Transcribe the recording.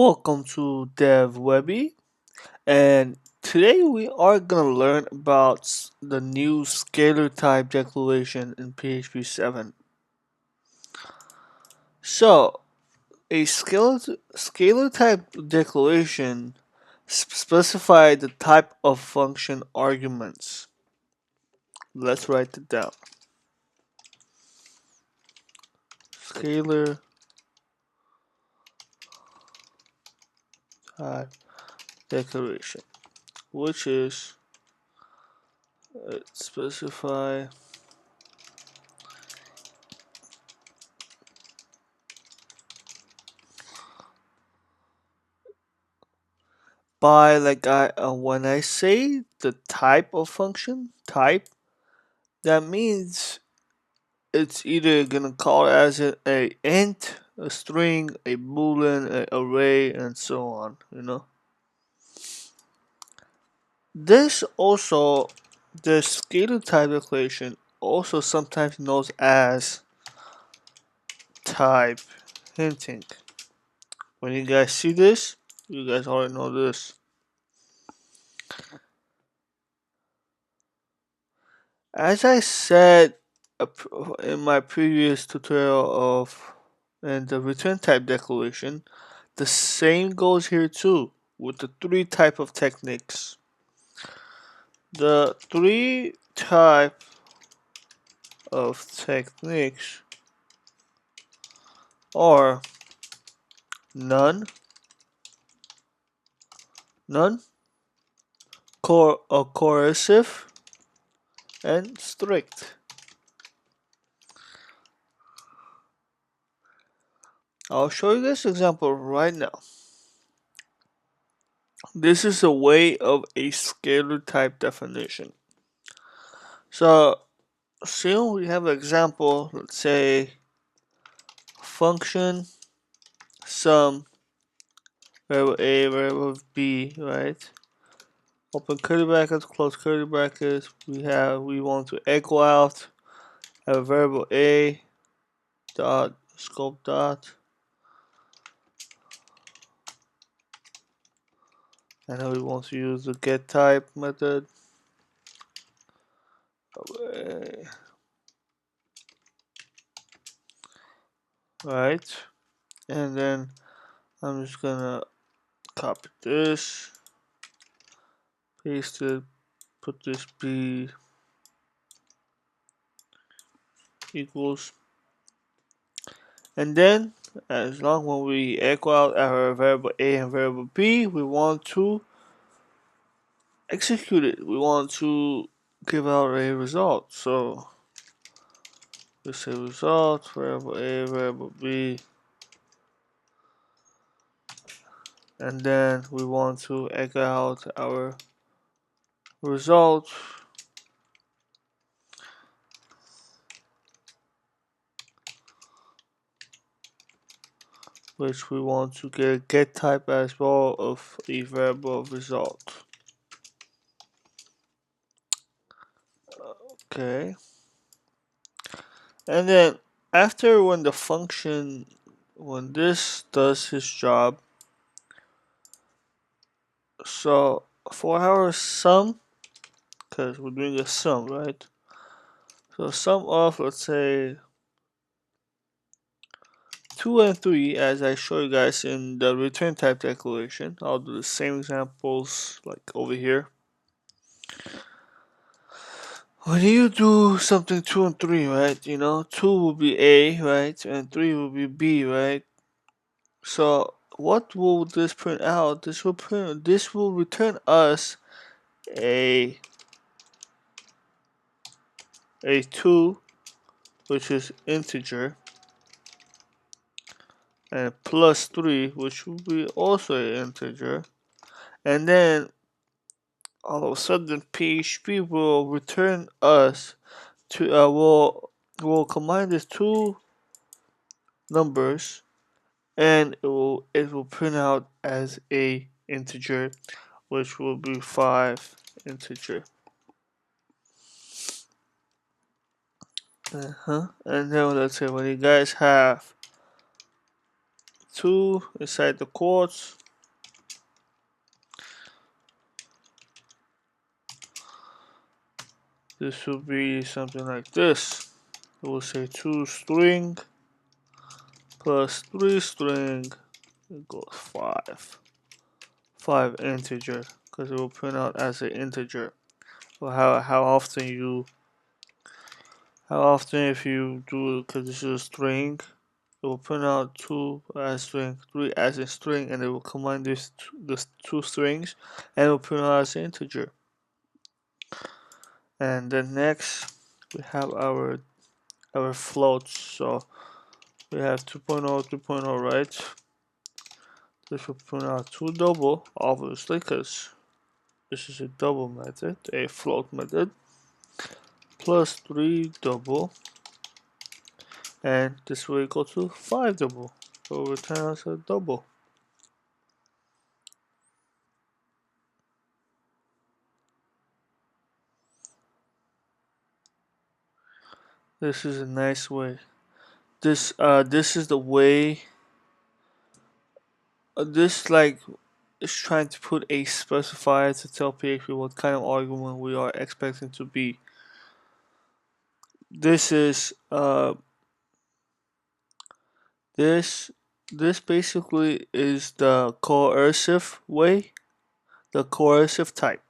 Welcome to DevWebby, and today we are gonna learn about the new scalar type declaration in PHP 7. So, a scalar type declaration specifies the type of function arguments. Let's write it down. Scalar type declaration, which is specify by when I say the type of function type, that means it's either gonna call as a int, a string, a boolean, an array, and so on. This also the scalar type declaration, also sometimes known as type hinting. When you guys see this, you guys already know this. As I said in my previous tutorial of and the return type declaration, the same goes here too with the three type of techniques. The three type of techniques are none, coercive, and strict. I'll show you this example right now. This is a way of a scalar type definition. So, assume we have an example, let's say function sum variable A, variable B, right? Open curly brackets, close curly brackets. We want to echo out a variable A dot scope dot. And then we want to use the get type method. Right, and then I'm just gonna copy this, paste it, put this B equals, and then as long when we echo out our variable A and variable B, we want to execute it. We want to give out a result. So we say result, variable A, variable B, and then we want to echo out our result, which we want to get type as well of a variable result. Okay, and then after when this does its job, so for our sum, because we're doing a sum, right? So sum of, let's say, 2 and 3, as I show you guys in the return type declaration. I'll do the same examples like over here. When you do something 2 and 3, right? 2 will be A, right? And 3 will be B, right? So what will this print out? This will return us a 2, which is integer, and plus 3, which will be also an integer. And then all of a sudden PHP will return us to will combine these two numbers, and it will print out as a integer, which will be 5 integer. And then let's say when you guys have 2 inside the quotes. This will be something like this. It will say 2 string plus 3 string equals 5. 5 integer, because it will print out as an integer. Or how often if you do, because this is a string, it will print out 2 as string, 3 as a string, and it will combine these two strings, and it will print out as an integer. And then next we have our floats. So we have 2.0, 3.0, right? This will print out 2 double, obviously, because this is a double method, a float method, plus 3 double, and this will equal to 5 double. So we'll return as a double. This is a nice way. This is the way. This like is trying to put a specifier to tell PHP what kind of argument we are expecting to be. This is this basically is the coercive way, the coercive type.